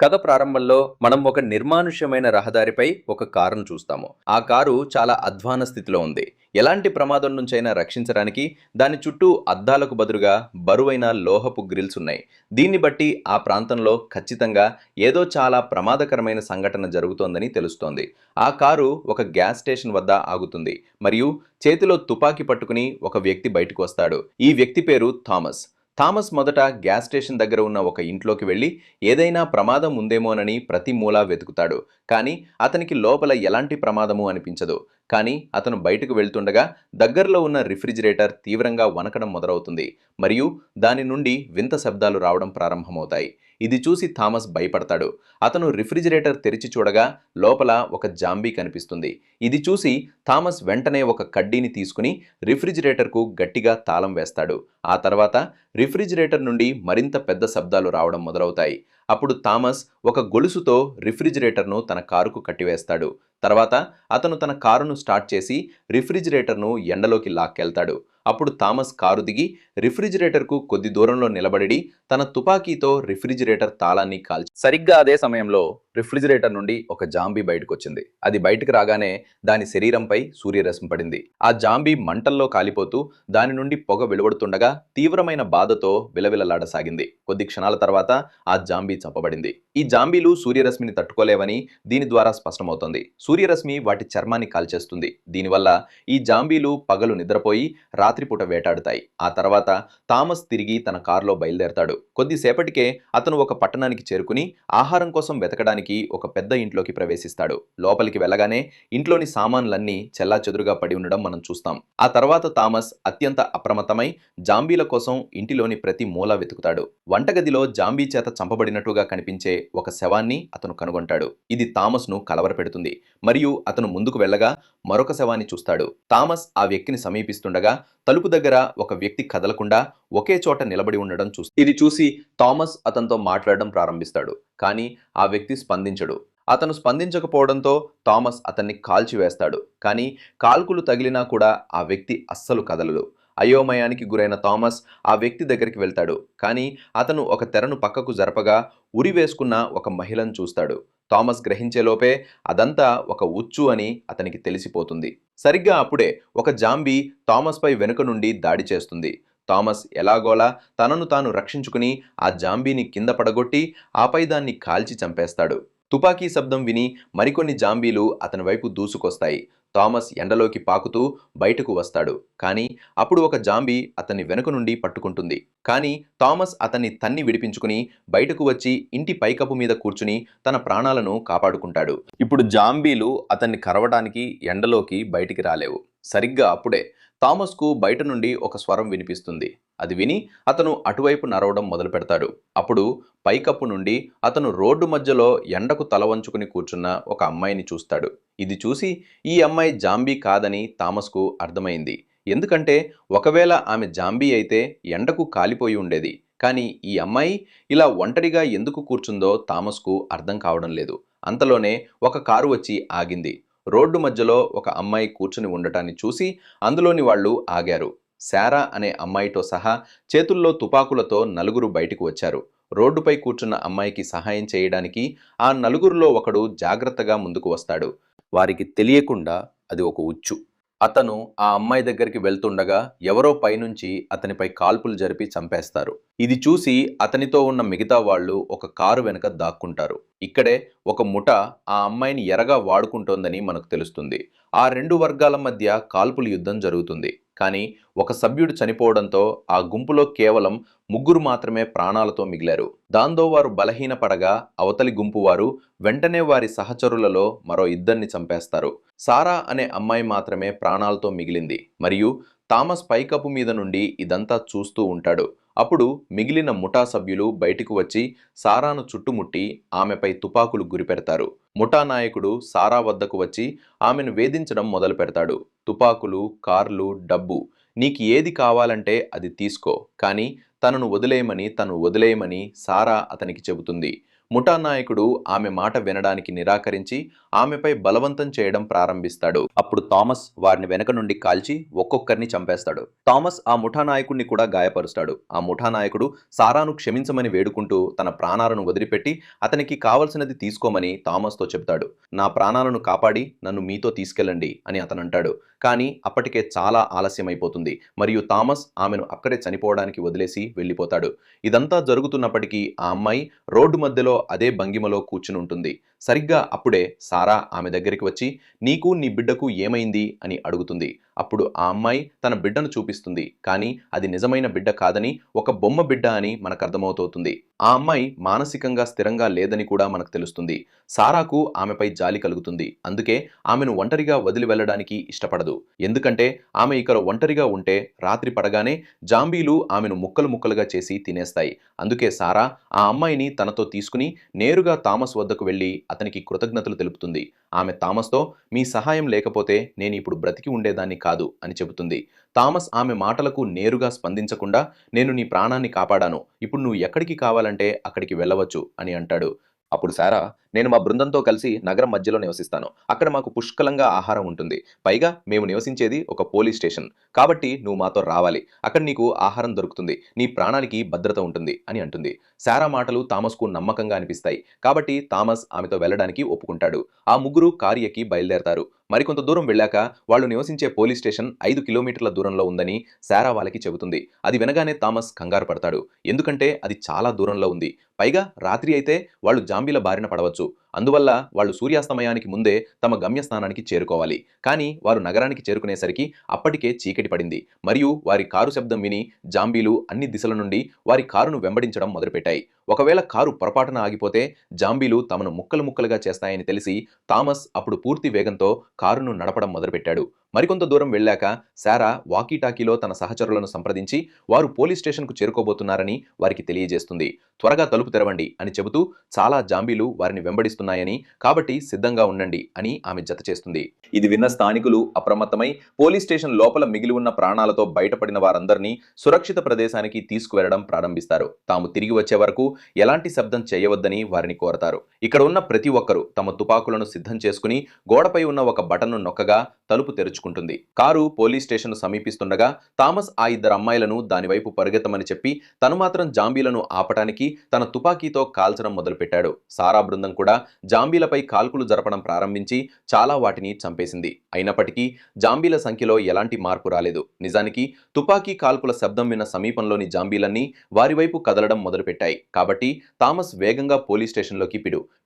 కథ ప్రారంభంలో మనం ఒక నిర్మానుష్యమైన రహదారిపై ఒక కారును చూస్తాము. ఆ కారు చాలా అధ్వాన స్థితిలో ఉంది. ఎలాంటి ప్రమాదం నుంచైనా రక్షించడానికి దాని చుట్టూ అద్దాలకు బదులుగా బరువైన లోహపు గ్రిల్స్ ఉన్నాయి. దీన్ని బట్టి ఆ ప్రాంతంలో ఖచ్చితంగా ఏదో చాలా ప్రమాదకరమైన సంఘటన జరుగుతోందని తెలుస్తోంది. ఆ కారు ఒక గ్యాస్ స్టేషన్ వద్ద ఆగుతుంది మరియు చేతిలో తుపాకీ పట్టుకుని ఒక వ్యక్తి బయటకు వస్తాడు. ఈ వ్యక్తి పేరు థామస్. థామస్ మొదట గ్యాస్ స్టేషన్ దగ్గర ఉన్న ఒక ఇంట్లోకి వెళ్ళి ఏదైనా ప్రమాదం ఉందేమోనని ప్రతి మూలా వెతుకుతాడు. కానీ అతనికి లోపల ఎలాంటి ప్రమాదము అనిపించదు. కానీ అతను బయటకు వెళ్తుండగా దగ్గరలో ఉన్న రిఫ్రిజిరేటర్ తీవ్రంగా వణకడం మొదలవుతుంది మరియు దాని నుండి వింత శబ్దాలు రావడం ప్రారంభమవుతాయి. ఇది చూసి థామస్ భయపడతాడు. అతను రిఫ్రిజిరేటర్ తెరిచి చూడగా లోపల ఒక జాంబీ కనిపిస్తుంది. ఇది చూసి థామస్ వెంటనే ఒక కడ్డీని తీసుకుని రిఫ్రిజిరేటర్కు గట్టిగా తాళం వేస్తాడు. ఆ తర్వాత రిఫ్రిజిరేటర్ నుండి మరింత పెద్ద శబ్దాలు రావడం మొదలవుతాయి. అప్పుడు థామస్ ఒక గొలుసుతో రిఫ్రిజిరేటర్ను తన కారుకు కట్టివేస్తాడు. తర్వాత అతను తన కారును స్టార్ట్ చేసి రిఫ్రిజిరేటర్ను ఎండలోకి లాక్కెళ్తాడు. అప్పుడు థామస్ కారు దిగి రిఫ్రిజిరేటర్కు కొద్ది దూరంలో నిలబడి తన తుపాకీతో రిఫ్రిజిరేటర్ తాళాన్ని కాల్చి సరిగ్గా అదే సమయంలో రిఫ్రిజిరేటర్ నుండి ఒక జాంబీ బయటకు వచ్చింది. అది బయటకు రాగానే దాని శరీరంపై సూర్యరశ్మి పడింది. ఆ జాంబీ మంటల్లో కాలిపోతూ దాని నుండి పొగ వెలువడుతుండగా తీవ్రమైన బాధతో విలవిలలాడసాగింది. కొద్ది క్షణాల తర్వాత ఆ జాంబీ చంపబడింది. ఈ జాంబీలు సూర్యరశ్మిని తట్టుకోలేవని దీని ద్వారా స్పష్టమవుతోంది. సూర్యరశ్మి వాటి చర్మాన్ని కాల్చేస్తుంది. దీనివల్ల ఈ జాంబీలు పగలు నిద్రపోయి రాత్రిపూట వేటాడుతాయి. ఆ తర్వాత థామస్ తిరిగి తన కారులో బయలుదేరతాడు. కొద్దిసేపటికే అతను ఒక పట్టణానికి చేరుకుని ఆహారం కోసం వెతకడానికి ఒక పెద్ద ఇంట్లోకి ప్రవేశిస్తాడు. లోపలికి వెళ్ళగానే ఇంట్లోని సామాన్లన్నీ చెల్లాచెదురుగా పడి ఉండడం మనం చూస్తాం. ఆ తర్వాత థామస్ అత్యంత అప్రమత్తమై జాంబీల కోసం ఇంటిలోని ప్రతి మూల వెతుకుతాడు. వంటగదిలో జాంబీ చేత చంపబడినట్టుగా కనిపించే ఒక శవాన్ని అతను కనుగొంటాడు. ఇది థామస్ను కలవరపెడుతుంది మరియు అతను ముందుకు వెళ్ళగా మరొక శవాన్ని చూస్తాడు. థామస్ ఆ వ్యక్తిని సమీపిస్తుండగా తలుపు దగ్గర ఒక వ్యక్తి కదలకుండా ఒకే చోట నిలబడి ఉండడం ఇది చూసి థామస్ అతనితో మాట్లాడడం ప్రారంభిస్తాడు. కానీ ఆ వ్యక్తి స్పందించడు. అతను స్పందించకపోవడంతో థామస్ అతన్ని కాల్చివేస్తాడు. కానీ కాల్కులు తగిలినా కూడా ఆ వ్యక్తి అస్సలు కదలడు. అయోమయానికి గురైన థామస్ ఆ వ్యక్తి దగ్గరికి వెళ్తాడు. కానీ అతను ఒక తెరను పక్కకు జరపగా ఉరి వేసుకున్న ఒక మహిళను చూస్తాడు. థామస్ గ్రహించేలోపే అదంతా ఒక ఉచ్చు అని అతనికి తెలిసిపోతుంది. సరిగ్గా అప్పుడే ఒక జాంబీ థామస్పై వెనుక నుండి దాడి చేస్తుంది. థామస్ ఎలాగోలా తనను తాను రక్షించుకుని ఆ జాంబీని కింద పడగొట్టి ఆపై దాన్ని కాల్చి చంపేస్తాడు. తుపాకీ శబ్దం విని మరికొన్ని జాంబీలు అతని వైపు దూసుకొస్తాయి. థామస్ ఎండలోకి పాకుతూ బయటకు వస్తాడు. కానీ అప్పుడు ఒక జాంబీ అతన్ని వెనుక నుండి పట్టుకుంటుంది. కానీ థామస్ అతన్ని తన్ని విడిపించుకుని బయటకు వచ్చి ఇంటి పైకప్పు మీద కూర్చుని తన ప్రాణాలను కాపాడుకుంటాడు. ఇప్పుడు జాంబీలు అతన్ని కరవడానికి ఎండలోకి బయటికి రాలేవు. సరిగ్గా అప్పుడే థామస్కు బయట నుండి ఒక స్వరం వినిపిస్తుంది. అది విని అతను అటువైపు నరవడం మొదలు పెడతాడు. అప్పుడు పైకప్పు నుండి అతను రోడ్డు మధ్యలో ఎండకు తల వంచుకుని కూర్చున్న ఒక అమ్మాయిని చూస్తాడు. ఇది చూసి ఈ అమ్మాయి జాంబీ కాదని థామస్కు అర్థమైంది. ఎందుకంటే ఒకవేళ ఆమె జాంబీ అయితే ఎండకు కాలిపోయి ఉండేది. కానీ ఈ అమ్మాయి ఇలా ఒంటరిగా ఎందుకు కూర్చుందో థామస్కు అర్థం కావడం లేదు. అంతలోనే ఒక కారు వచ్చి ఆగింది. రోడ్డు మధ్యలో ఒక అమ్మాయి కూర్చుని ఉండటాన్ని చూసి అందులోని వాళ్ళు ఆగారు. శారా అనే అమ్మాయితో సహా చేతుల్లో తుపాకులతో నలుగురు బయటకు వచ్చారు. రోడ్డుపై కూర్చున్న అమ్మాయికి సహాయం చేయడానికి ఆ నలుగురిలో ఒకడు జాగ్రత్తగా ముందుకు వస్తాడు. వారికి తెలియకుండా అది ఒక ఉచ్చు. అతను ఆ అమ్మాయి దగ్గరికి వెళ్తుండగా ఎవరో పైనుంచి అతనిపై కాల్పులు జరిపి చంపేస్తారు. ఇది చూసి అతనితో ఉన్న మిగతా వాళ్ళు ఒక కారు వెనుక దాక్కుంటారు. ఇక్కడే ఒక ముఠ ఆ అమ్మాయిని ఎరగా వాడుకుంటోందని మనకు తెలుస్తుంది. ఆ రెండు వర్గాల మధ్య కాల్పుల యుద్ధం జరుగుతుంది. కానీ ఒక సభ్యుడు చనిపోవడంతో ఆ గుంపులో కేవలం ముగ్గురు మాత్రమే ప్రాణాలతో మిగిలారు. దాంతో వారు బలహీనపడగా అవతలి గుంపు వారు వెంటనే వారి సహచరులలో మరో ఇద్దరిని చంపేస్తారు. సారా అనే అమ్మాయి మాత్రమే ప్రాణాలతో మిగిలింది మరియు థామస్ పైకప్పు మీద నుండి ఇదంతా చూస్తూ ఉంటాడు. అప్పుడు మిగిలిన ముఠా సభ్యులు బయటకు వచ్చి సారాను చుట్టుముట్టి ఆమెపై తుపాకులు గురిపెడతారు. ముఠా నాయకుడు సారా వద్దకు వచ్చి ఆమెను వేధించడం మొదలు పెడతాడు. తుపాకులు, కార్లు, డబ్బు నీకు ఏది కావాలంటే అది తీసుకో, కానీ తను వదిలేయమని సారా అతనికి చెబుతుంది. ముఠా నాయకుడు ఆమె మాట వినడానికి నిరాకరించి ఆమెపై బలవంతం చేయడం ప్రారంభిస్తాడు. అప్పుడు థామస్ వారిని వెనక నుండి కాల్చి ఒక్కొక్కరిని చంపేస్తాడు. థామస్ ఆ ముఠా నాయకుడిని కూడా గాయపరుస్తాడు. ఆ ముఠా నాయకుడు సారాను క్షమించమని వేడుకుంటూ తన ప్రాణాలను వదిలిపెట్టి అతనికి కావలసినది తీసుకోమని థామస్తో చెబుతాడు. నా ప్రాణాలను కాపాడి నన్ను మీతో తీసుకెళ్ళండి అని అతను అంటాడు. కానీ అప్పటికే చాలా ఆలస్యమైపోతుంది మరియు థామస్ ఆమెను అక్కడే చనిపోవడానికి వదిలేసి వెళ్ళిపోతాడు. ఇదంతా జరుగుతున్నప్పటికీ ఆ అమ్మాయి రోడ్డు మధ్యలో అదే భంగిమలో కూర్చుని ఉంటుంది. సరిగ్గా అప్పుడే సారా ఆమె దగ్గరికి వచ్చి నీకు నీ బిడ్డకు ఏమైంది అని అడుగుతుంది. అప్పుడు ఆ అమ్మాయి తన బిడ్డను చూపిస్తుంది. కానీ అది నిజమైన బిడ్డ కాదని ఒక బొమ్మ బిడ్డ అని మనకు అర్థమవుతోంది. ఆ అమ్మాయి మానసికంగా స్థిరంగా లేదని కూడా మనకు తెలుస్తుంది. సారాకు ఆమెపై జాలి కలుగుతుంది. అందుకే ఆమెను ఒంటరిగా వదిలి వెళ్ళడానికి ఇష్టపడదు. ఎందుకంటే ఆమె ఇక్కడ ఒంటరిగా ఉంటే రాత్రి పడగానే జాంబీలు ఆమెను ముక్కలు ముక్కలుగా చేసి తినేస్తాయి. అందుకే సారా ఆ అమ్మాయిని తనతో తీసుకుని నేరుగా థామస్ వద్దకు వెళ్లి అతనికి కృతజ్ఞతలు తెలుపుతుంది. ఆమె థామస్తో మీ సహాయం లేకపోతే నేను ఇప్పుడు బ్రతికి ఉండేదాన్ని కాదు అని చెబుతుంది. థామస్ ఆమె మాటలకు నేరుగా స్పందించకుండా నేను నీ ప్రాణాన్ని కాపాడాను, ఇప్పుడు నువ్వు ఎక్కడికి కావాలంటే అక్కడికి వెళ్ళవచ్చు అని అంటాడు. అప్పుడు సారా నేను మా బృందంతో కలిసి నగరం మధ్యలో నివసిస్తాను. అక్కడ మాకు పుష్కలంగా ఆహారం ఉంటుంది. పైగా మేము నివసించేది ఒక పోలీస్ స్టేషన్. కాబట్టి నువ్వు మాతో రావాలి. అక్కడ నీకు ఆహారం దొరుకుతుంది. నీ ప్రాణానికి భద్రత ఉంటుంది అని అంటుంది. సారా మాటలు థామస్కు నమ్మకంగా అనిపిస్తాయి. కాబట్టి థామస్ ఆమెతో వెళ్ళడానికి ఒప్పుకుంటాడు. ఆ ముగ్గురు కారు ఎక్కి బయలుదేరతారు. మరికొంత దూరం వెళ్ళాక వాళ్ళు నివసించే పోలీస్ స్టేషన్ 5 కిలోమీటర్ల దూరంలో ఉందని సారా వాళ్ళకి చెబుతుంది. అది వినగానే థామస్ కంగారు పడతాడు. ఎందుకంటే అది చాలా దూరంలో ఉంది. పైగా రాత్రి అయితే వాళ్ళు జాంబీల బారిన పడవచ్చు. అందువల్ల వాళ్ళు సూర్యాస్తమయానికి ముందే తమ గమ్యస్థానానికి చేరుకోవాలి. కానీ వారు నగరానికి చేరుకునేసరికి అప్పటికే చీకటి పడింది మరియు వారి కారు శబ్దం విని జాంబీలు అన్ని దిశల నుండి వారి కారును వెంబడించడం మొదలుపెట్టాయి. ఒకవేళ కారు పొరపాటున ఆగిపోతే జాంబీలు తమను ముక్కలు ముక్కలుగా చేస్తాయని తెలిసి థామస్ అప్పుడు పూర్తి వేగంతో కారును నడపడం మొదలుపెట్టాడు. మరికొంత దూరం వెళ్ళాక సారా వాకీటాకీలో తన సహచరులను సంప్రదించి వారు పోలీస్ స్టేషన్కు చేరుకోబోతున్నారని వారికి తెలియజేస్తుంది. త్వరగా తలుపు తెరవండి అని చెబుతూ చాలా జాంబీలు వారిని వెంబడిస్తున్నాయని, కాబట్టి సిద్ధంగా ఉండండి అని ఆమె జత చేస్తుంది. ఇది విన్న స్థానికులు అప్రమత్తమై పోలీస్ స్టేషన్ లోపల మిగిలి ఉన్న ప్రాణాలతో బయటపడిన వారందరినీ సురక్షిత ప్రదేశానికి తీసుకువెళ్లడం ప్రారంభిస్తారు. తాము తిరిగి వచ్చే వరకు ఎలాంటి శబ్దం చేయవద్దని వారిని కోరతారు. ఇక్కడ ఉన్న ప్రతి ఒక్కరూ తమ తుపాకులను సిద్ధం చేసుకుని గోడపై ఉన్న ఒక బటన్ను నొక్కగా తలుపు తెరుచుకుంటుంది. కారు పోలీస్ స్టేషన్ సమీపిస్తుండగా థామస్ ఆ ఇద్దరు అమ్మాయిలను దానివైపు పరిగెత్తమని చెప్పి తను మాత్రం జాంబీలను ఆపటానికి తన తుపాకీతో కాల్చడం మొదలుపెట్టాడు. సారా బృందం కూడా జాంబీలపై కాల్పులు జరపడం ప్రారంభించి చాలా వాటిని చంపేసింది. అయినప్పటికీ జాంబీల సంఖ్యలో ఎలాంటి మార్పు రాలేదు. నిజానికి తుపాకీ కాల్పుల శబ్దం విన్న సమీపంలోని జాంబీలన్నీ వారి వైపు కదలడం మొదలుపెట్టాయి. కాబట్టి థామస్ వేగంగా పోలీస్ స్టేషన్లోకి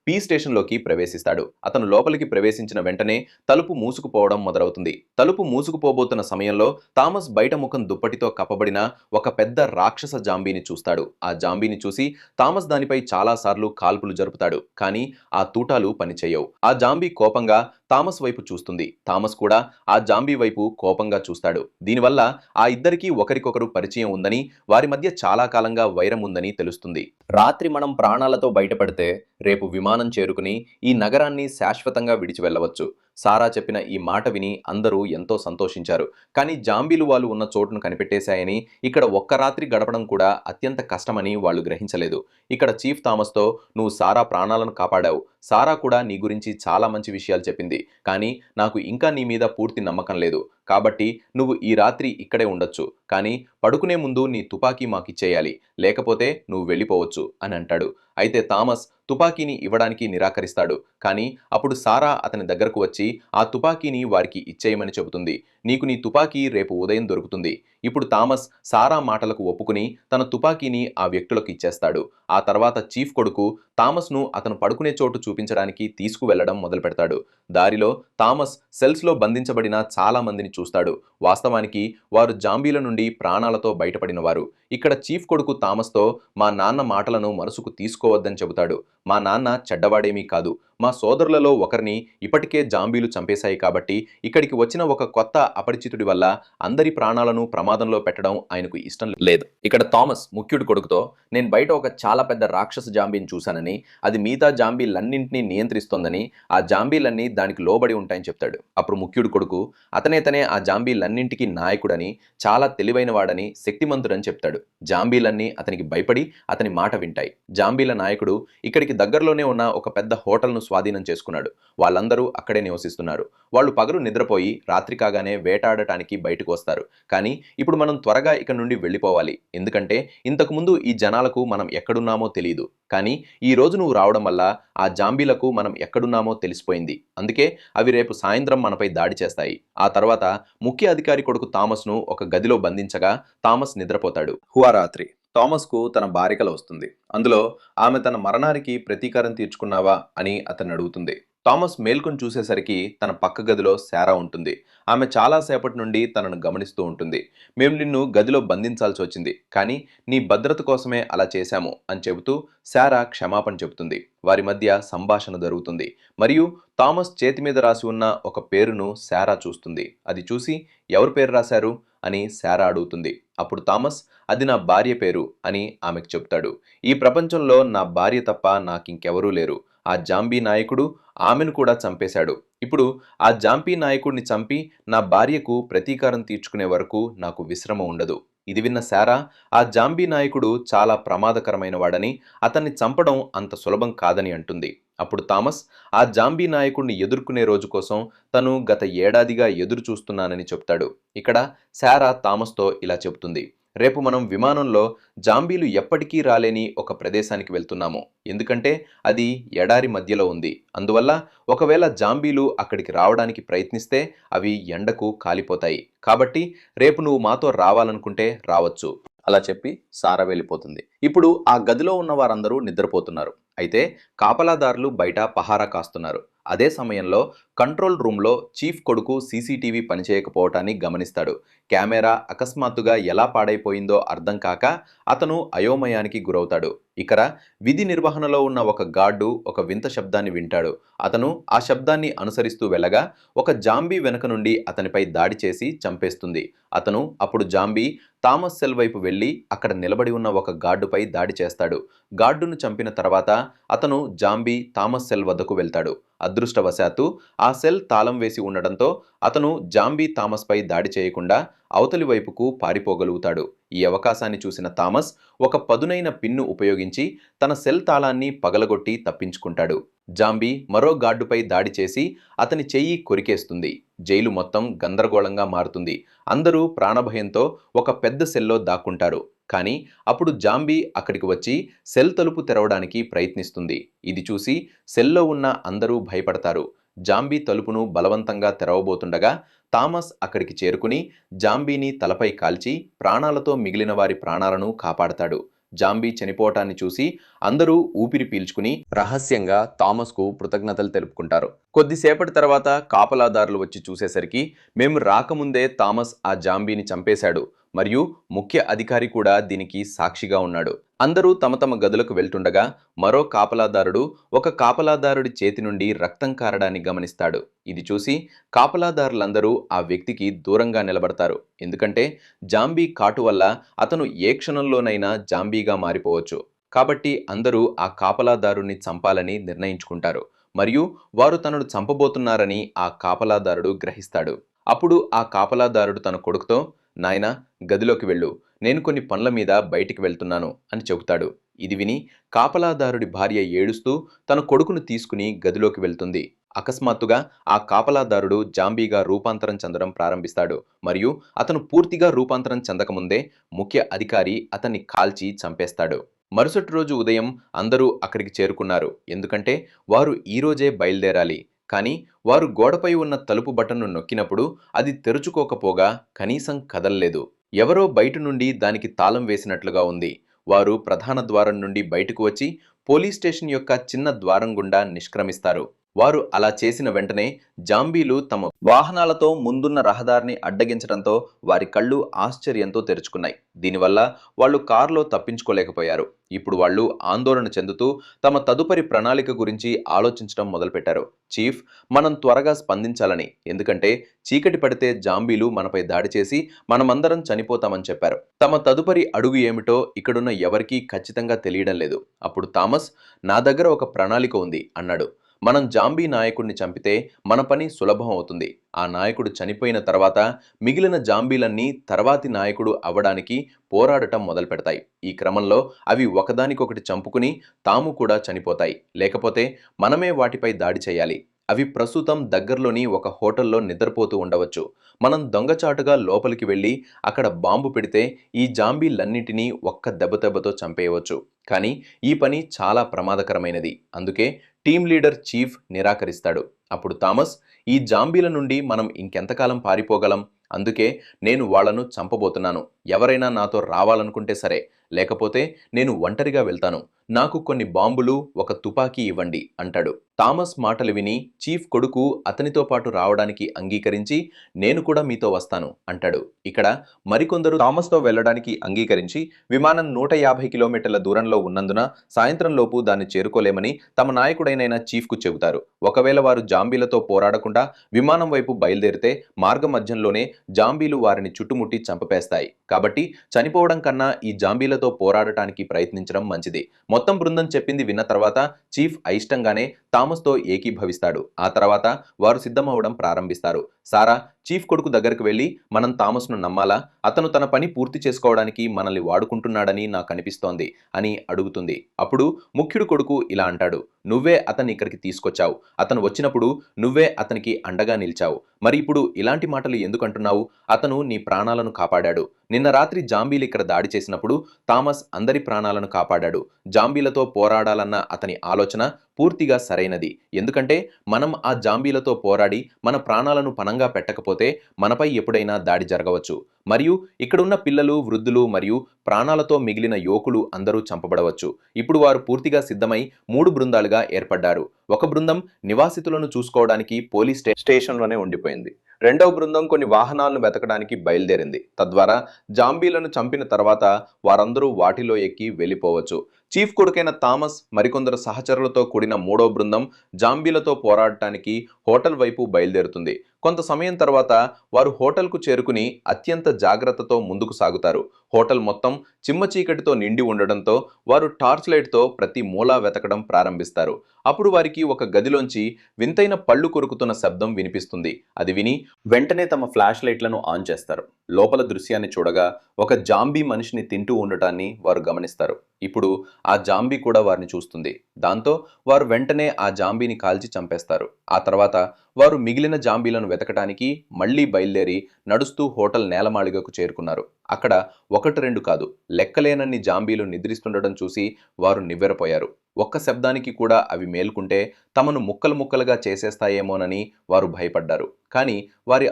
పీ స్టేషన్లోకి ప్రవేశిస్తాడు. అతను లోపలికి ప్రవేశించిన వెంటనే తలుపు మూసుకుపోవడం మొదలవుతుంది. తలుపు మూసుకుపోబోతున్న సమయంలో థామస్ బయట ముఖం దుప్పటితో కప్పబడిన ఒక పెద్ద రాక్షస జాంబీని చూస్తాడు. ఆ జాంబీని చూసి థామస్ దానిపై చాలాసార్లు కాల్పులు జరుపుతాడు. కానీ ఆ తూటాలు పనిచేయవు. ఆ జాంబీ కోపంగా థామస్ వైపు చూస్తుంది. థామస్ కూడా ఆ జాంబీ వైపు కోపంగా చూస్తాడు. దీనివల్ల ఆ ఇద్దరికీ ఒకరికొకరు పరిచయం ఉందని, వారి మధ్య చాలా కాలంగా వైరం ఉందని తెలుస్తుంది. రాత్రి మనం ప్రాణాలతో బయటపడితే రేపు విమానం చేరుకుని ఈ నగరాన్ని శాశ్వతంగా విడిచి వెళ్ళవచ్చు. సారా చెప్పిన ఈ మాట విని అందరూ ఎంతో సంతోషించారు. కానీ జాంబీలు వాళ్ళు ఉన్న చోటును కనిపెట్టేశాయని, ఇక్కడ ఒక్క రాత్రి గడపడం కూడా అత్యంత కష్టమని వాళ్ళు గ్రహించలేదు. ఇక్కడ చీఫ్ థామస్తో నువ్వు సారా ప్రాణాలను కాపాడావు. సారా కూడా నీ గురించి చాలా మంచి విషయాలు చెప్పింది. కానీ నాకు ఇంకా నీ మీద పూర్తి నమ్మకం లేదు. కాబట్టి నువ్వు ఈ రాత్రి ఇక్కడే ఉండొచ్చు. కానీ పడుకునే ముందు నీ తుపాకీ మాకిచ్చేయాలి. లేకపోతే నువ్వు వెళ్ళిపోవచ్చు అని అంటాడు. అయితే థామస్ తుపాకీని ఇవ్వడానికి నిరాకరిస్తాడు. కానీ అప్పుడు సారా అతని దగ్గరకు వచ్చి ఆ తుపాకీని వారికి ఇచ్చేయమని చెబుతుంది. నీకు నీ తుపాకీ రేపు ఉదయం దొరుకుతుంది. ఇప్పుడు థామస్ సారా మాటలకు ఒప్పుకుని తన తుపాకీని ఆ వ్యక్తులకు ఇచ్చేస్తాడు. ఆ తర్వాత చీఫ్ కొడుకు థామస్ను అతను పడుకునే చోటు చూపించడానికి తీసుకువెళ్లడం మొదలు పెడతాడు. దారిలో థామస్ సెల్స్లో బంధించబడిన చాలా మందిని చూస్తాడు. వాస్తవానికి వారు జాంబీల నుండి ప్రాణాలతో బయటపడిన వారు. ఇక్కడ చీఫ్ కొడుకు థామస్తో మా నాన్న మాటలను మనసుకు తీసుకోవద్దని చెబుతాడు. మా నాన్న చెడ్డవాడేమీ కాదు. మా సోదరులలో ఒకరిని ఇప్పటికే జాంబీలు చంపేశాయి. కాబట్టి ఇక్కడికి వచ్చిన ఒక కొత్త అపరిచితుడి వల్ల అందరి ప్రాణాలను ప్రమాదంలో పెట్టడం ఆయనకు ఇష్టం లేదు. ఇక్కడ థామస్ ముఖ్యుడి కొడుకుతో నేను బయట ఒక చాలా పెద్ద రాక్షస జాంబీని చూశానని, అది మిగతా జాంబీలన్నింటినీ నియంత్రిస్తోందని, ఆ జాంబీలన్నీ దానికి లోబడి ఉంటాయని చెప్తాడు. అప్పుడు ముఖ్యుడి కొడుకు అతనే ఆ జాంబీలన్నింటికీ నాయకుడని, చాలా తెలివైనవాడని, శక్తిమంతుడని చెప్తాడు. జాంబీలన్నీ అతనికి భయపడి అతని మాట వింటాయి. జాంబీల నాయకుడు ఇక్కడికి దగ్గరలోనే ఉన్న ఒక పెద్ద హోటల్ను స్వాధీనం చేసుకున్నాడు. వాళ్ళందరూ అక్కడే నివసిస్తున్నారు. వాళ్ళు పగలు నిద్రపోయి రాత్రి కాగానే వేటాడటానికి బయటకు వస్తారు. కానీ ఇప్పుడు మనం త్వరగా ఇక్కడ నుండి వెళ్ళిపోవాలి. ఎందుకంటే ఇంతకుముందు ఈ జనాలకు మనం ఎక్కడున్నామో తెలియదు. కానీ ఈ రోజు నువ్వు రావడం వల్ల ఆ జాంబీలకు మనం ఎక్కడున్నామో తెలిసిపోయింది. అందుకే అవి రేపు సాయంత్రం మనపై దాడి చేస్తాయి. ఆ తర్వాత ముఖ్య అధికారి కొడుకు థామస్ను ఒక గదిలో బంధించగా థామస్ నిద్రపోతాడు. రాత్రి థామస్కు తన భార్య కల వస్తుంది. అందులో ఆమె తన మరణానికి ప్రతీకారం తీర్చుకున్నావా అని అతన్ని అడుగుతుంది. థామస్ మేల్కొని చూసేసరికి తన పక్క గదిలో శారా ఉంటుంది. ఆమె చాలాసేపటి నుండి తనను గమనిస్తూ ఉంటుంది. మేము నిన్ను గదిలో బంధించాల్సి వచ్చింది, కానీ నీ భద్రత కోసమే అలా చేశాము అని చెబుతూ శారా క్షమాపణ చెబుతుంది. వారి మధ్య సంభాషణ జరుగుతుంది మరియు థామస్ చేతి మీద రాసి ఉన్న ఒక పేరును శారా చూస్తుంది. అది చూసి ఎవరు పేరు రాశారు అని శారా అడుగుతుంది. అప్పుడు థామస్ అది నా భార్య పేరు అని ఆమెకు చెప్తాడు. ఈ ప్రపంచంలో నా భార్య తప్ప నాకింకెవరూ లేరు. ఆ జాంబీ నాయకుడు ఆమెను కూడా చంపేశాడు. ఇప్పుడు ఆ జాంబీ నాయకుడిని చంపి నా భార్యకు ప్రతీకారం తీర్చుకునే వరకు నాకు విశ్రమ ఉండదు. ఇది విన్న శారా ఆ జాంబీ నాయకుడు చాలా ప్రమాదకరమైన వాడని, అతన్ని చంపడం అంత సులభం కాదని అంటుంది. అప్పుడు థామస్ ఆ జాంబీ నాయకుడిని ఎదుర్కొనే రోజు కోసం తను గత ఏడాదిగా ఎదురు చూస్తున్నానని చెప్తాడు. ఇక్కడ శారా థామస్తో ఇలా చెప్తుంది. రేపు మనం విమానంలో జాంబీలు ఎప్పటికీ రాలేని ఒక ప్రదేశానికి వెళ్తున్నాము. ఎందుకంటే అది ఎడారి మధ్యలో ఉంది. అందువల్ల ఒకవేళ జాంబీలు అక్కడికి రావడానికి ప్రయత్నిస్తే అవి ఎండకు కాలిపోతాయి. కాబట్టి రేపు నువ్వు మాతో రావాలనుకుంటే రావచ్చు అలా చెప్పి సారా వెళ్ళిపోతుంది. ఇప్పుడు ఆ గదిలో ఉన్న వారందరూ నిద్రపోతున్నారు. అయితే కాపలాదారులు బయట పహారా కాస్తున్నారు. అదే సమయంలో కంట్రోల్ రూమ్లో చీఫ్ కొడుకు సీసీటీవీ పనిచేయకపోవటాన్ని గమనిస్తాడు. కెమెరా అకస్మాత్తుగా ఎలా పాడైపోయిందో అర్థం కాక అతను అయోమయానికి గురవుతాడు. ఇక్కడ విధి నిర్వహణలో ఉన్న ఒక గార్డు ఒక వింత శబ్దాన్ని వింటాడు. అతను ఆ శబ్దాన్ని అనుసరిస్తూ వెళ్ళగా ఒక జాంబీ వెనుక నుండి అతనిపై దాడి చేసి చంపేస్తుంది. అతను అప్పుడు జాంబీ థామస్ సెల్ వైపు వెళ్ళి అక్కడ నిలబడి ఉన్న ఒక గార్డుపై దాడి చేస్తాడు. గార్డును చంపిన తర్వాత అతను జాంబీ థామస్ సెల్ వద్దకు వెళ్తాడు. అదృష్టవశాత్తు ఆ సెల్ తాళం వేసి ఉండడంతో అతను జాంబీ థామస్పై దాడి చేయకుండా అవతలి వైపుకు పారిపోగలుగుతాడు. ఈ అవకాశాన్ని చూసిన థామస్ ఒక పదునైన పిన్ను ఉపయోగించి తన సెల్ తాళాన్ని పగలగొట్టి తప్పించుకుంటాడు. జాంబీ మరో గార్డుపై దాడి చేసి అతని చెయ్యి కొరికేస్తుంది. జైలు మొత్తం గందరగోళంగా మారుతుంది. అందరూ ప్రాణభయంతో ఒక పెద్ద సెల్లో దాక్కుంటారు. కానీ అప్పుడు జాంబీ అక్కడికి వచ్చి సెల్ తలుపు తెరవడానికి ప్రయత్నిస్తుంది. ఇది చూసి సెల్లో ఉన్న అందరూ భయపడతారు. జాంబీ తలుపును బలవంతంగా తెరవబోతుండగా థామస్ అక్కడికి చేరుకుని జాంబీని తలపై కాల్చి ప్రాణాలతో మిగిలిన వారి ప్రాణాలను కాపాడతాడు. జాంబీ చనిపోవటాన్ని చూసి అందరూ ఊపిరి పీల్చుకుని రహస్యంగా థామస్కు కృతజ్ఞతలు తెలుపుకుంటారు. కొద్దిసేపటి తర్వాత కాపలాదారులు వచ్చి చూసేసరికి మేము రాకముందే థామస్ ఆ జాంబీని చంపేశాడు మరియు ముఖ్య అధికారి కూడా దీనికి సాక్షిగా ఉన్నాడు. అందరూ తమ తమ గదులకు వెళ్తుండగా మరో కాపలాదారుడు ఒక కాపలాదారుడి చేతి నుండి రక్తం కారడాన్ని గమనిస్తాడు. ఇది చూసి కాపలాదారులందరూ ఆ వ్యక్తికి దూరంగా నిలబడతారు. ఎందుకంటే జాంబీ కాటు వల్ల అతను ఏ క్షణంలోనైనా జాంబీగా మారిపోవచ్చు. కాబట్టి అందరూ ఆ కాపలాదారుని చంపాలని నిర్ణయించుకుంటారు మరియు వారు తనను చంపబోతున్నారని ఆ కాపలాదారుడు గ్రహిస్తాడు. అప్పుడు ఆ కాపలాదారుడు తన కొడుకుతో, నాయనా గదిలోకి వెళ్ళు, నేను కొన్ని పనుల మీద బయటికి వెళ్తున్నాను అని చెబుతాడు. ఇది విని కాపలాదారుడి భార్య ఏడుస్తూ తన కొడుకును తీసుకుని గదిలోకి వెళ్తుంది. అకస్మాత్తుగా ఆ కాపలాదారుడు జాంబీగా రూపాంతరం చెందడం ప్రారంభిస్తాడు మరియు అతను పూర్తిగా రూపాంతరం చెందకముందే ముఖ్య అధికారి అతన్ని కాల్చి చంపేస్తాడు. మరుసటి రోజు ఉదయం అందరూ అక్కడికి చేరుకున్నారు. ఎందుకంటే వారు ఈ రోజే బయలుదేరాలి. కానీ వారు గోడపై ఉన్న తలుపు బటన్ను నొక్కినప్పుడు అది తెరుచుకోకపోగా కనీసం కదల్లేదు. ఎవరో బయట నుండి దానికి తాళం వేసినట్లుగా ఉంది. వారు ప్రధాన ద్వారం నుండి బయటకు వచ్చి పోలీస్ స్టేషన్ యొక్క చిన్న ద్వారం గుండా నిష్క్రమిస్తారు. వారు అలా చేసిన వెంటనే జాంబీలు తమ వాహనాలతో ముందున్న రహదారిని అడ్డగించడంతో వారి కళ్ళు ఆశ్చర్యంతో తెరుచుకున్నాయి. దీనివల్ల వాళ్ళు కారులో తప్పించుకోలేకపోయారు. ఇప్పుడు వాళ్ళు ఆందోళన చెందుతూ తమ తదుపరి ప్రణాళిక గురించి ఆలోచించడం మొదలుపెట్టారు. చీఫ్, మనం త్వరగా స్పందించాలని, ఎందుకంటే చీకటి పడితే జాంబీలు మనపై దాడి చేసి మనమందరం చనిపోతామని చెప్పారు. తమ తదుపరి అడుగు ఏమిటో ఇక్కడున్న ఎవరికీ ఖచ్చితంగా తెలియడం లేదు. అప్పుడు థామస్, నా దగ్గర ఒక ప్రణాళిక ఉంది అన్నాడు. మనం జాంబీ నాయకుడిని చంపితే మన పని సులభం అవుతుంది. ఆ నాయకుడు చనిపోయిన తర్వాత మిగిలిన జాంబీలన్నీ తర్వాతి నాయకుడు అవ్వడానికి పోరాడటం మొదలుపెడతాయి. ఈ క్రమంలో అవి ఒకదానికొకటి చంపుకుని తాము కూడా చనిపోతాయి. లేకపోతే మనమే వాటిపై దాడి చేయాలి. అవి ప్రస్తుతం దగ్గరలోని ఒక హోటల్లో నిద్రపోతూ ఉండవచ్చు. మనం దొంగచాటుగా లోపలికి వెళ్ళి అక్కడ బాంబు పెడితే ఈ జాంబీలన్నింటినీ ఒక్క దెబ్బతో చంపేయవచ్చు. కానీ ఈ పని చాలా ప్రమాదకరమైనది. అందుకే టీం లీడర్ చీఫ్ నిరాకరిస్తాడు. అప్పుడు థామస్, ఈ జాంబీల నుండి మనం ఇంకెంతకాలం పారిపోగలం? అందుకే నేను వాళ్లను చంపబోతున్నాను. ఎవరైనా నాతో రావాలనుకుంటే సరే, లేకపోతే నేను ఒంటరిగా వెళ్తాను. నాకు కొన్ని బాంబులు, ఒక తుపాకీ ఇవ్వండి అంటాడు. థామస్ మాటలు విని చీఫ్ కొడుకు అతనితో పాటు రావడానికి అంగీకరించి, నేను కూడా మీతో వస్తాను అంటాడు. ఇక్కడ మరికొందరు థామస్తో వెళ్లడానికి అంగీకరించి విమానం 150 కిలోమీటర్ల దూరంలో ఉన్నందున సాయంత్రం లోపు దాన్ని చేరుకోలేమని తమ నాయకుడైన చీఫ్కు చెబుతారు. ఒకవేళ వారు జాంబీలతో పోరాడకుండా విమానం వైపు బయలుదేరితే మార్గ మధ్యంలోనే జాంబీలు వారిని చుట్టుముట్టి చంపేస్తాయి. కాబట్టి చనిపోవడం కన్నా ఈ జాంబీలతో పోరాడటానికి ప్రయత్నించడం మంచిది. మొత్తం బృందం చెప్పింది విన్న తర్వాత చీఫ్ అయిష్టంగానే థామస్తో ఏకీభవిస్తాడు. ఆ తర్వాత వారు సిద్ధమవడం ప్రారంభిస్తారు. సారా చీఫ్ కొడుకు దగ్గరకు వెళ్ళి, మనం థామస్ను నమ్మాలా? అతను తన పని పూర్తి చేసుకోవడానికి మనల్ని వాడుకుంటున్నాడని నాకు అనిపిస్తోంది అని అడుగుతుంది. అప్పుడు ముఖ్యుడు కొడుకు ఇలా అంటాడు, నువ్వే అతన్ని ఇక్కడికి తీసుకొచ్చావు. అతను వచ్చినప్పుడు నువ్వే అతనికి అండగా నిలిచావు. మరి ఇప్పుడు ఇలాంటి మాటలు ఎందుకు అంటున్నావు? అతను నీ ప్రాణాలను కాపాడాడు. నిన్న రాత్రి జాంబీలు ఇక్కడ దాడి చేసినప్పుడు థామస్ అందరి ప్రాణాలను కాపాడాడు. జాంబీలతో పోరాడాలన్న అతని ఆలోచన పూర్తిగా సరైనది. ఎందుకంటే మనం ఆ జాంబీలతో పోరాడి మన ప్రాణాలను పణంగా పెట్టకపోతే మనపై ఎప్పుడైనా దాడి జరగవచ్చు. మరియు ఇక్కడున్న పిల్లలు, వృద్ధులు మరియు ప్రాణాలతో మిగిలిన యువకులు అందరూ చంపబడవచ్చు. ఇప్పుడు వారు పూర్తిగా సిద్ధమై 3 బృందాలుగా ఏర్పడ్డారు. ఒక బృందం నివాసితులను చూసుకోవడానికి పోలీస్ స్టేషన్లోనే ఉండిపోయింది. రెండవ బృందం కొన్ని వాహనాలను వెతకడానికి బయలుదేరింది. తద్వారా జాంబీలను చంపిన తర్వాత వారందరూ వాటిలో ఎక్కి వెళ్ళిపోవచ్చు. చీఫ్ కొడుకైన థామస్ మరికొందరు సహచరులతో కూడిన 3వ బృందం జాంబీలతో పోరాడటానికి హోటల్ వైపు బయలుదేరుతుంది. కొంత సమయం తర్వాత వారు హోటల్కు చేరుకుని అత్యంత జాగ్రత్తతో ముందుకు సాగుతారు. హోటల్ మొత్తం చిమ్మ చీకటితో నిండి ఉండడంతో వారు టార్చ్ లైట్తో ప్రతి మూలా వెతకడం ప్రారంభిస్తారు. అప్పుడు వారికి ఒక గదిలోంచి వింతైన పళ్ళు కొరుకుతున్న శబ్దం వినిపిస్తుంది. అది విని వెంటనే తమ ఫ్లాష్ లైట్లను ఆన్ చేస్తారు. లోపల దృశ్యాన్ని చూడగా ఒక జాంబీ మనిషిని తింటూ ఉండటాన్ని వారు గమనిస్తారు. ఇప్పుడు ఆ జాంబీ కూడా వారిని చూస్తుంది. దాంతో వారు వెంటనే ఆ జాంబీని కాల్చి చంపేస్తారు. ఆ తర్వాత వారు మిగిలిన జాంబీలను వెతకటానికి మళ్లీ బయలుదేరి నడుస్తూ హోటల్ నేలమాళిగకు చేరుకున్నారు. అక్కడ 1-2 కాదు, లెక్కలేనన్ని జాంబీలు నిద్రిస్తుండడం చూసి వారు నివ్వెరపోయారు. ఒక్క శబ్దానికి కూడా అవి మేల్కుంటే తమను ముక్కలు ముక్కలుగా చేసేస్తాయేమోనని వారు భయపడ్డారు. కానీ వారి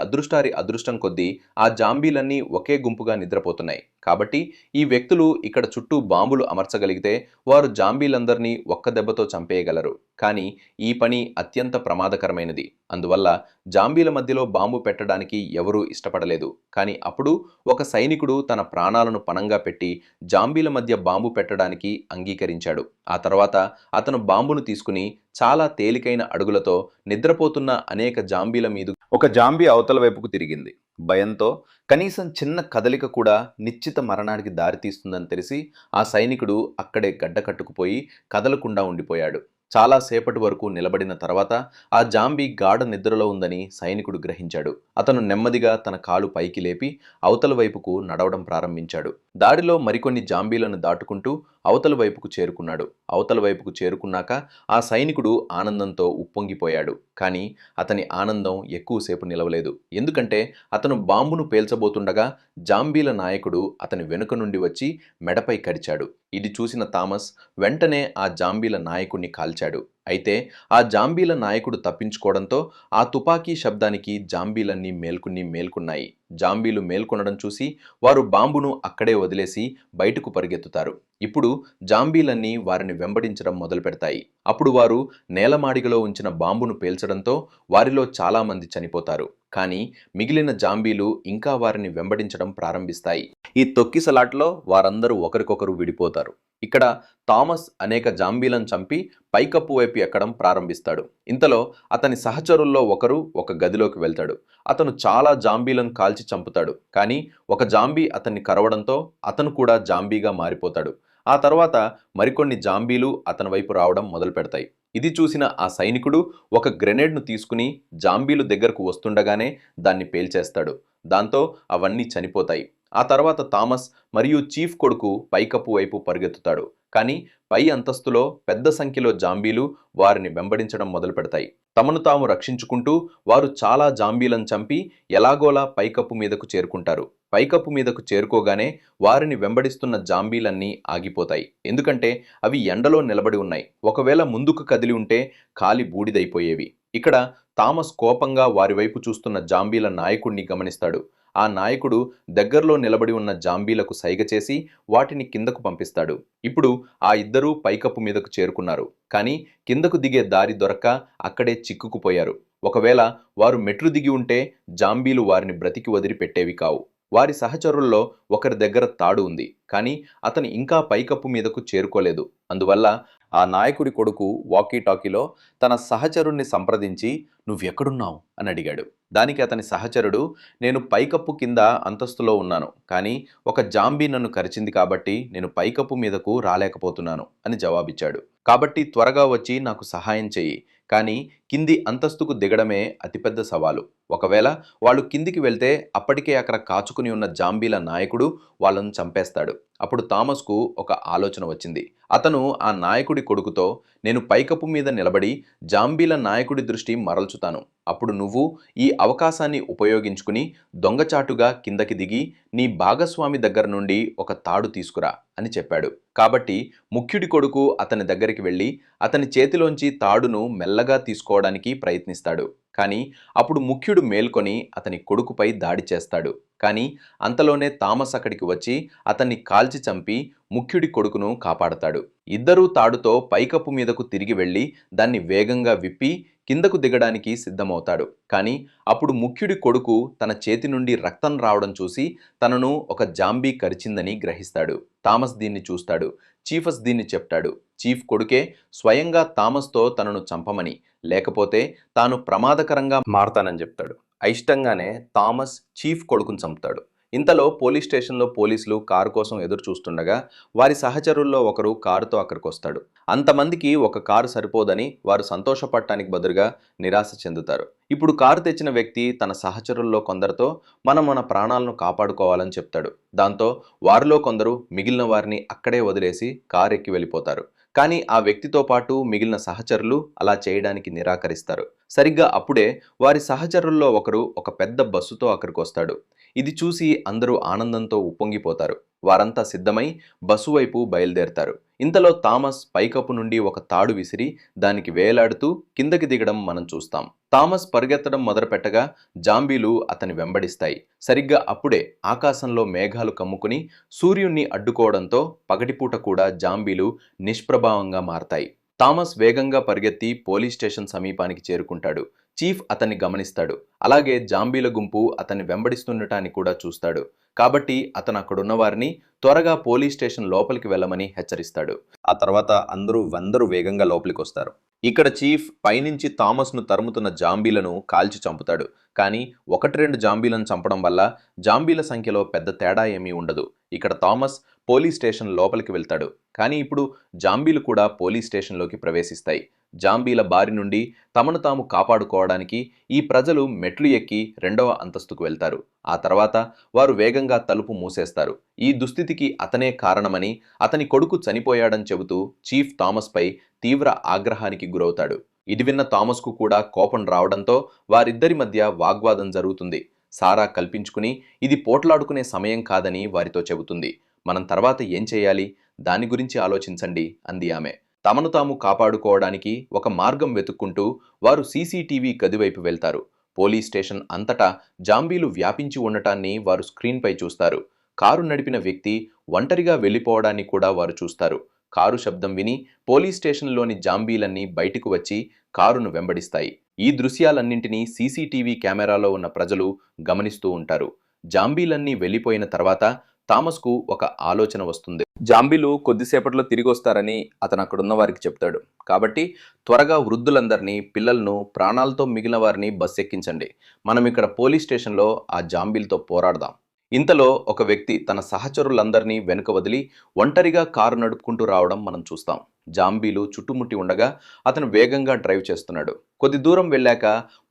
అదృష్టం కొద్దీ ఆ జాంబీలన్నీ ఒకే గుంపుగా నిద్రపోతున్నాయి. కాబట్టి ఈ వ్యక్తులు ఇక్కడ చుట్టూ బాంబులు అమర్చగలిగితే వారు జాంబీలందరినీ ఒక్క దెబ్బతో చంపేయగలరు. కానీ ఈ పని అత్యంత ప్రమాదకరమైనది. అందువల్ల జాంబీల మధ్యలో బాంబు పెట్టడానికి ఎవరూ ఇష్టపడలేదు. కానీ అప్పుడు ఒక సైనికుడు తన ప్రాణాలను పణంగా పెట్టి జాంబీల మధ్య బాంబు పెట్టడానికి అంగీకరించాడు. ఆ తర్వాత అతను బాంబును తీసుకుని చాలా తేలికైన అడుగులతో నిద్రపోతున్న అనేక జాంబీల మీద ఒక జాంబీ అవతల వైపుకు తిరిగింది. భయంతో కనీసం చిన్న కదలిక కూడా నిశ్చిత మరణానికి దారితీస్తుందని తెలిసి ఆ సైనికుడు అక్కడే గడ్డ కట్టుకుపోయి కదలకుండా ఉండిపోయాడు. చాలా సేపటి వరకు నిలబడిన తర్వాత ఆ జాంబీ గాఢ నిద్రలో ఉందని సైనికుడు గ్రహించాడు. అతను నెమ్మదిగా తన కాలు పైకి లేపి అవతల వైపుకు నడవడం ప్రారంభించాడు. దాడిలో మరికొన్ని జాంబీలను దాటుకుంటూ అవతల వైపుకు చేరుకున్నాడు. అవతల వైపుకు చేరుకున్నాక ఆ సైనికుడు ఆనందంతో ఉప్పొంగిపోయాడు. కానీ అతని ఆనందం ఎక్కువసేపు నిలవలేదు. ఎందుకంటే అతను బాంబును పేల్చబోతుండగా జాంబీల నాయకుడు అతని వెనుక నుండి వచ్చి మెడపై కరిచాడు. ఇది చూసిన థామస్ వెంటనే ఆ జాంబీల నాయకుడిని కాల్చాడు. అయితే ఆ జాంబీల నాయకుడు తప్పించుకోవడంతో ఆ తుపాకీ శబ్దానికి జాంబీలన్నీ మేల్కున్నాయి. జాంబీలు మేల్కొనడం చూసి వారు బాంబును అక్కడే వదిలేసి బయటకు పరిగెత్తుతారు. ఇప్పుడు జాంబీలన్నీ వారిని వెంబడించడం మొదలు పెడతాయి. అప్పుడు వారు నేలమాడిగలో ఉంచిన బాంబును పేల్చడంతో వారిలో చాలామంది చనిపోతారు. కానీ మిగిలిన జాంబీలు ఇంకా వారిని వెంబడించడం ప్రారంభిస్తాయి. ఈ తొక్కిసలాట్లో వారందరూ ఒకరికొకరు విడిపోతారు. ఇక్కడ థామస్ అనేక జాంబీలను చంపి పైకప్పు వైపు ఎక్కడం ప్రారంభిస్తాడు. ఇంతలో అతని సహచరుల్లో ఒకరు ఒక గదిలోకి వెళ్తాడు. అతను చాలా జాంబీలను కాల్చి చంపుతాడు. కానీ ఒక జాంబీ అతన్ని కరవడంతో అతను కూడా జాంబీగా మారిపోతాడు. ఆ తర్వాత మరికొన్ని జాంబీలు అతని వైపు రావడం మొదలు పెడతాయి. ఇది చూసిన ఆ సైనికుడు ఒక గ్రెనేడ్ను తీసుకుని జాంబీలు దగ్గరకు వస్తుండగానే దాన్ని పేల్చేస్తాడు. దాంతో అవన్నీ చనిపోతాయి. ఆ తర్వాత థామస్ మరియు చీఫ్ కొడుకు పైకప్పు వైపు పరిగెత్తుతాడు. కానీ పై అంతస్తులో పెద్ద సంఖ్యలో జాంబీలు వారిని వెంబడించడం మొదలు పెడతాయి. తమను తాము రక్షించుకుంటూ వారు చాలా జాంబీలను చంపి ఎలాగోలా పైకప్పు మీదకు చేరుకుంటారు. పైకప్పు మీదకు చేరుకోగానే వారిని వెంబడిస్తున్న జాంబీలన్నీ ఆగిపోతాయి. ఎందుకంటే అవి ఎండలో నిలబడి ఉన్నాయి. ఒకవేళ ముందుకు కదిలి ఉంటే కాలి బూడిదైపోయేవి. ఇక్కడ థామస్ కోపంగా వారి వైపు చూస్తున్న జాంబీల నాయకుడిని గమనిస్తాడు. ఆ నాయకుడు దగ్గరలో నిలబడి ఉన్న జాంబీలకు సైగ చేసి వాటిని కిందకు పంపిస్తాడు. ఇప్పుడు ఆ ఇద్దరూ పైకప్పు మీదకు చేరుకున్నారు. కానీ కిందకు దిగే దారి దొరక్క అక్కడే చిక్కుకుపోయారు. ఒకవేళ వారు మెట్లు దిగి ఉంటే జాంబీలు వారిని బ్రతికి వదిలిపెట్టేవి కావు. వారి సహచరుల్లో ఒకరి దగ్గర తాడు ఉంది. కానీ అతను ఇంకా పైకప్పు మీదకు చేరుకోలేదు. అందువల్ల ఆ నాయకుడి కొడుకు వాకీ టాకీలో తన సహచరుణ్ణి సంప్రదించి "నువ్వెక్కడున్నావు?" అని అడిగాడు. దానికి అతని సహచరుడు, "నేను పైకప్పు కింద అంతస్తులో ఉన్నాను. కానీ ఒక జాంబీ నన్ను కరిచింది కాబట్టి నేను పైకప్పు మీదకు రాలేకపోతున్నాను" అని జవాబిచ్చాడు. "కాబట్టి త్వరగా వచ్చి నాకు సహాయం చెయ్యి. కానీ కింది అంతస్తుకు దిగడమే అతిపెద్ద సవాలు. ఒకవేళ వాళ్ళు కిందికి వెళ్తే అప్పటికే అక్కడ కాచుకుని ఉన్న జాంబీల నాయకుడు వాళ్ళను చంపేస్తాడు." అప్పుడు థామస్కు ఒక ఆలోచన వచ్చింది. అతను ఆ నాయకుడి కొడుకుతో, "నేను పైకప్పు మీద నిలబడి జాంబీల నాయకుడి దృష్టి మరల్చుతాను. అప్పుడు నువ్వు ఈ అవకాశాన్ని ఉపయోగించుకుని దొంగచాటుగా కిందకి దిగి నీ భాగస్వామి దగ్గర నుండి ఒక తాడు తీసుకురా" అని చెప్పాడు. కాబట్టి ముఖ్యుడి కొడుకు అతని దగ్గరికి వెళ్ళి అతని చేతిలోంచి తాడును మెల్లగా తీసుకోవడానికి ప్రయత్నిస్తాడు. కానీ అప్పుడు ముఖ్యుడు మేల్కొని అతని కొడుకుపై దాడి చేస్తాడు. కానీ అంతలోనే థామస్ అక్కడికి వచ్చి అతన్ని కాల్చి చంపి ముఖ్యుడి కొడుకును కాపాడతాడు. ఇద్దరూ తాడుతో పైకప్పు మీదకు తిరిగి వెళ్ళి దాన్ని వేగంగా విప్పి కిందకు దిగడానికి సిద్ధమవుతాడు. కానీ అప్పుడు ముఖ్యుడి కొడుకు తన చేతి నుండి రక్తం రావడం చూసి తనను ఒక జాంబీ కరిచిందని గ్రహిస్తాడు. థామస్ దీన్ని చూస్తాడు. చీఫస్ దీన్ని చెప్తాడు. చీఫ్ కొడుకే స్వయంగా థామస్తో తనను చంపమని, లేకపోతే తాను ప్రమాదకరంగా మారతానని చెప్తాడు. అయిష్టంగానే థామస్ చీఫ్ కొడుకును చంపుతాడు. ఇంతలో పోలీస్ స్టేషన్లో పోలీసులు కారు కోసం ఎదురు చూస్తుండగా వారి సహచరుల్లో ఒకరు కారుతో అక్కడికి వస్తాడు. అంతమందికి ఒక కారు సరిపోదని వారు సంతోషపడటానికి బదులుగా నిరాశ చెందుతారు. ఇప్పుడు కారు తెచ్చిన వ్యక్తి తన సహచరుల్లో కొందరితో మనం మన ప్రాణాలను కాపాడుకోవాలని చెప్తాడు. దాంతో వారిలో కొందరు మిగిలిన వారిని అక్కడే వదిలేసి కారు ఎక్కి వెళ్ళిపోతారు. కానీ ఆ వ్యక్తితో పాటు మిగిలిన సహచరులు అలా చేయడానికి నిరాకరిస్తారు. సరిగ్గా అప్పుడే వారి సహచరుల్లో ఒకరు ఒక పెద్ద బస్సుతో అక్కడికి వస్తాడు. ఇది చూసి అందరూ ఆనందంతో ఉప్పొంగిపోతారు. వారంతా సిద్ధమై బస్సు వైపు బయలుదేరతారు. ఇంతలో థామస్ పైకప్పు నుండి ఒక తాడు విసిరి దానికి వేలాడుతూ కిందకి దిగడం మనం చూస్తాం. థామస్ పరుగెత్తడం మొదలుపెట్టగా జాంబీలు అతని వెంబడిస్తాయి. సరిగ్గా అప్పుడే ఆకాశంలో మేఘాలు కమ్ముకుని సూర్యుణ్ణి అడ్డుకోవడంతో పగటిపూట కూడా జాంబీలు నిష్ప్రభావంగా మారతాయి. థామస్ వేగంగా పరిగెత్తి పోలీస్ స్టేషన్ సమీపానికి చేరుకుంటాడు. చీఫ్ అతన్ని గమనిస్తాడు. అలాగే జాంబీల గుంపు అతన్ని వెంబడిస్తుండటాన్ని కూడా చూస్తాడు. కాబట్టి అతను అక్కడున్న వారిని త్వరగా పోలీస్ స్టేషన్ లోపలికి వెళ్ళమని హెచ్చరిస్తాడు. ఆ తర్వాత అందరూ వేగంగా లోపలికి వస్తారు. ఇక్కడ చీఫ్ పైనుంచి థామస్ను తరుముతున్న జాంబీలను కాల్చి చంపుతాడు. కానీ 1-2 జాంబీలను చంపడం వల్ల జాంబీల సంఖ్యలో పెద్ద తేడా ఏమీ ఉండదు. ఇక్కడ థామస్ పోలీస్ స్టేషన్ లోపలికి వెళ్తాడు. కానీ ఇప్పుడు జాంబీలు కూడా పోలీస్ స్టేషన్లోకి ప్రవేశిస్తాయి. జాంబీల బారి నుండి తమను తాము కాపాడుకోవడానికి ఈ ప్రజలు మెట్లు ఎక్కి 2వ అంతస్తుకు వెళ్తారు. ఆ తర్వాత వారు వేగంగా తలుపు మూసేస్తారు. ఈ దుస్థితికి అతనే కారణమని, అతని కొడుకు చనిపోయాడని చెబుతూ చీఫ్ థామస్పై తీవ్ర ఆగ్రహానికి గురవుతాడు. ఇది విన్న థామస్కు కూడా కోపం రావడంతో వారిద్దరి మధ్య వాగ్వాదం జరుగుతుంది. సారా కల్పించుకుని ఇది పోట్లాడుకునే సమయం కాదని వారితో చెబుతుంది. మనం తర్వాత ఏం చేయాలి? దాని గురించి ఆలోచించండి అంది ఆమె. తమను తాము కాపాడుకోవడానికి ఒక మార్గం వెతుక్కుంటూ వారు సీసీటీవీ గదివైపు వెళ్తారు. పోలీస్ స్టేషన్ అంతటా జాంబీలు వ్యాపించి ఉండటాన్ని వారు స్క్రీన్పై చూస్తారు. కారు నడిపిన వ్యక్తి ఒంటరిగా వెళ్ళిపోవడాన్ని కూడా వారు చూస్తారు. కారు శబ్దం విని పోలీస్ స్టేషన్లోని జాంబీలన్నీ బయటకు వచ్చి కారును వెంబడిస్తాయి. ఈ దృశ్యాలన్నింటినీ సీసీటీవీ కెమెరాలో ఉన్న ప్రజలు గమనిస్తూ ఉంటారు. జాంబీలన్నీ వెళ్ళిపోయిన తర్వాత థామస్కు ఒక ఆలోచన వస్తుంది. జాంబీలు కొద్దిసేపట్లో తిరిగి వస్తారని అతను అక్కడున్న వారికి చెప్తాడు. కాబట్టి త్వరగా వృద్ధులందరినీ, పిల్లలను, ప్రాణాలతో మిగిలిన వారిని బస్ ఎక్కించండి. మనం ఇక్కడ పోలీస్ స్టేషన్లో ఆ జాంబీలతో పోరాడదాం. ఇంతలో ఒక వ్యక్తి తన సహచరులందరినీ వెనుక వదిలి ఒంటరిగా కారు నడుపుకుంటూ రావడం మనం చూస్తాం. జాంబీలు చుట్టుముట్టి ఉండగా అతను వేగంగా డ్రైవ్ చేస్తున్నాడు. కొద్ది దూరం వెళ్ళాక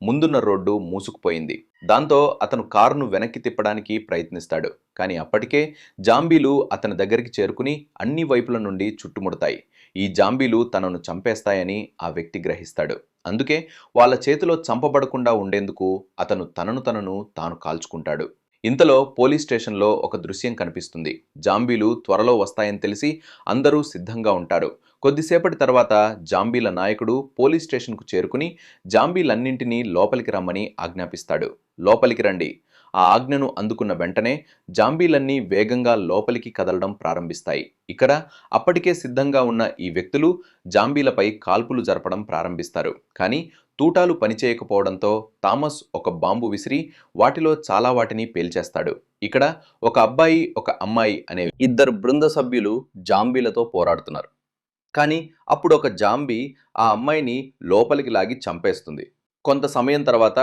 ముందున్న రోడ్డు మూసుకుపోయింది. దాంతో అతను కారును వెనక్కి తిప్పడానికి ప్రయత్నిస్తాడు. కానీ అప్పటికే జాంబీలు అతని దగ్గరికి చేరుకుని అన్ని వైపుల నుండి చుట్టుముడతాయి. ఈ జాంబీలు తనను చంపేస్తాయని ఆ వ్యక్తి గ్రహిస్తాడు. అందుకే వాళ్ళ చేతిలో చంపబడకుండా ఉండేందుకు అతను తనను తాను కాల్చుకుంటాడు. ఇంతలో పోలీస్ స్టేషన్లో ఒక దృశ్యం కనిపిస్తుంది. జాంబీలు త్వరలో వస్తాయని తెలిసి అందరూ సిద్ధంగా ఉంటారు. కొద్దిసేపటి తర్వాత జాంబీల నాయకుడు పోలీస్ స్టేషన్కు చేరుకుని జాంబీలన్నింటినీ లోపలికి రమ్మని ఆజ్ఞాపిస్తాడు. లోపలికి రండి. ఆ ఆజ్ఞను అందుకున్న వెంటనే జాంబీలన్నీ వేగంగా లోపలికి కదలడం ప్రారంభిస్తాయి. ఇక్కడ అప్పటికే సిద్ధంగా ఉన్న ఈ వ్యక్తులు జాంబీలపై కాల్పులు జరపడం ప్రారంభిస్తారు. కానీ తూటాలు పనిచేయకపోవడంతో థామస్ ఒక బాంబు విసిరి వాటిలో చాలా వాటిని పేల్చేస్తాడు. ఇక్కడ ఒక అబ్బాయి, ఒక అమ్మాయి అనే ఇద్దరు బృంద సభ్యులు జాంబీలతో పోరాడుతున్నారు. కానీ అప్పుడు ఒక జాంబీ ఆ అమ్మాయిని లోపలికి లాగి చంపేస్తుంది. కొంత సమయం తర్వాత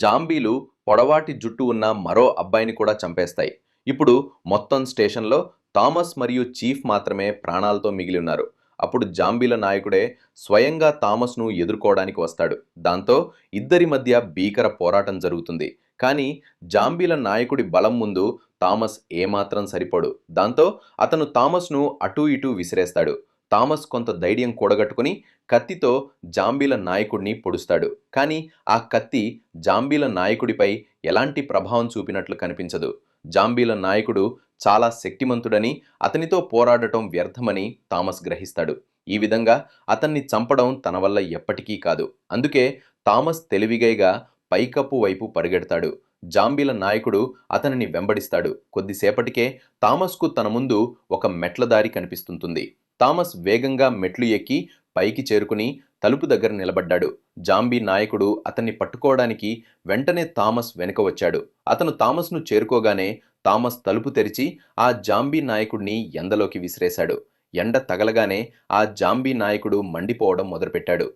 జాంబీలు పొడవాటి జుట్టు ఉన్న మరో అబ్బాయిని కూడా చంపేస్తాయి. ఇప్పుడు మొత్తం స్టేషన్లో థామస్ మరియు చీఫ్ మాత్రమే ప్రాణాలతో మిగిలి ఉన్నారు. అప్పుడు జాంబీల నాయకుడే స్వయంగా థామస్ను ఎదుర్కోవడానికి వస్తాడు. దాంతో ఇద్దరి మధ్య భీకర పోరాటం జరుగుతుంది. కానీ జాంబీల నాయకుడి బలం ముందు థామస్ ఏమాత్రం సరిపోడు. దాంతో అతను థామస్ను అటూ ఇటూ విసిరేస్తాడు. థామస్ కొంత ధైర్యం కూడగట్టుకుని కత్తితో జాంబీల నాయకుడిని పొడుస్తాడు. కానీ ఆ కత్తి జాంబీల నాయకుడిపై ఎలాంటి ప్రభావం చూపినట్లు కనిపించదు. జాంబీల నాయకుడు చాలా శక్తిమంతుడని, అతనితో పోరాడటం వ్యర్థమని థామస్ గ్రహిస్తాడు. ఈ విధంగా అతన్ని చంపడం తన వల్ల ఎప్పటికీ కాదు. అందుకే థామస్ తెలివిగైగా పైకప్పు వైపు పరిగెడతాడు. జాంబీల నాయకుడు అతనిని వెంబడిస్తాడు. కొద్దిసేపటికే థామస్కు తన ముందు ఒక మెట్ల దారి కనిపిస్తుంటుంది. థామస్ వేగంగా మెట్లు ఎక్కి పైకి చేరుకుని తలుపు దగ్గర నిలబడ్డాడు. జాంబీ నాయకుడు అతన్ని పట్టుకోవడానికి వెంటనే థామస్ వెనుక వచ్చాడు. అతను థామస్ను చేరుకోగానే థామస్ తలుపు తెరిచి ఆ జాంబీ నాయకుడిని ఎండలోకి విసిరేశాడు. ఎండ తగలగానే ఆ జాంబీ నాయకుడు మండిపోవడం మొదలుపెట్టాడు.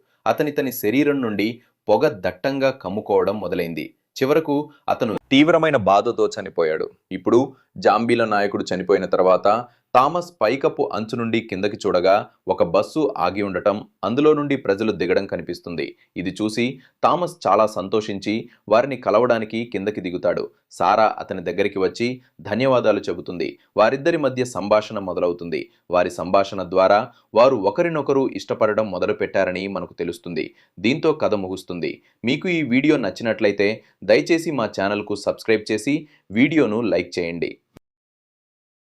తన శరీరం నుండి పొగ దట్టంగా కమ్ముకోవడం మొదలైంది. చివరకు అతను తీవ్రమైన బాధతో చనిపోయాడు. ఇప్పుడు జాంబీల నాయకుడు చనిపోయిన తర్వాత థామస్ పైకప్పు అంచు నుండి కిందకి చూడగా ఒక బస్సు ఆగి ఉండటం, అందులో నుండి ప్రజలు దిగడం కనిపిస్తుంది. ఇది చూసి థామస్ చాలా సంతోషించి వారిని కలవడానికి కిందకి దిగుతాడు. సారా అతని దగ్గరికి వచ్చి ధన్యవాదాలు చెబుతుంది. వారిద్దరి మధ్య సంభాషణ మొదలవుతుంది. వారి సంభాషణ ద్వారా వారు ఒకరినొకరు ఇష్టపడడం మొదలుపెట్టారని మనకు తెలుస్తుంది. దీంతో కథ ముగుస్తుంది. మీకు ఈ వీడియో నచ్చినట్లయితే దయచేసి మా ఛానల్కు సబ్స్క్రైబ్ చేసి వీడియోను లైక్ చేయండి.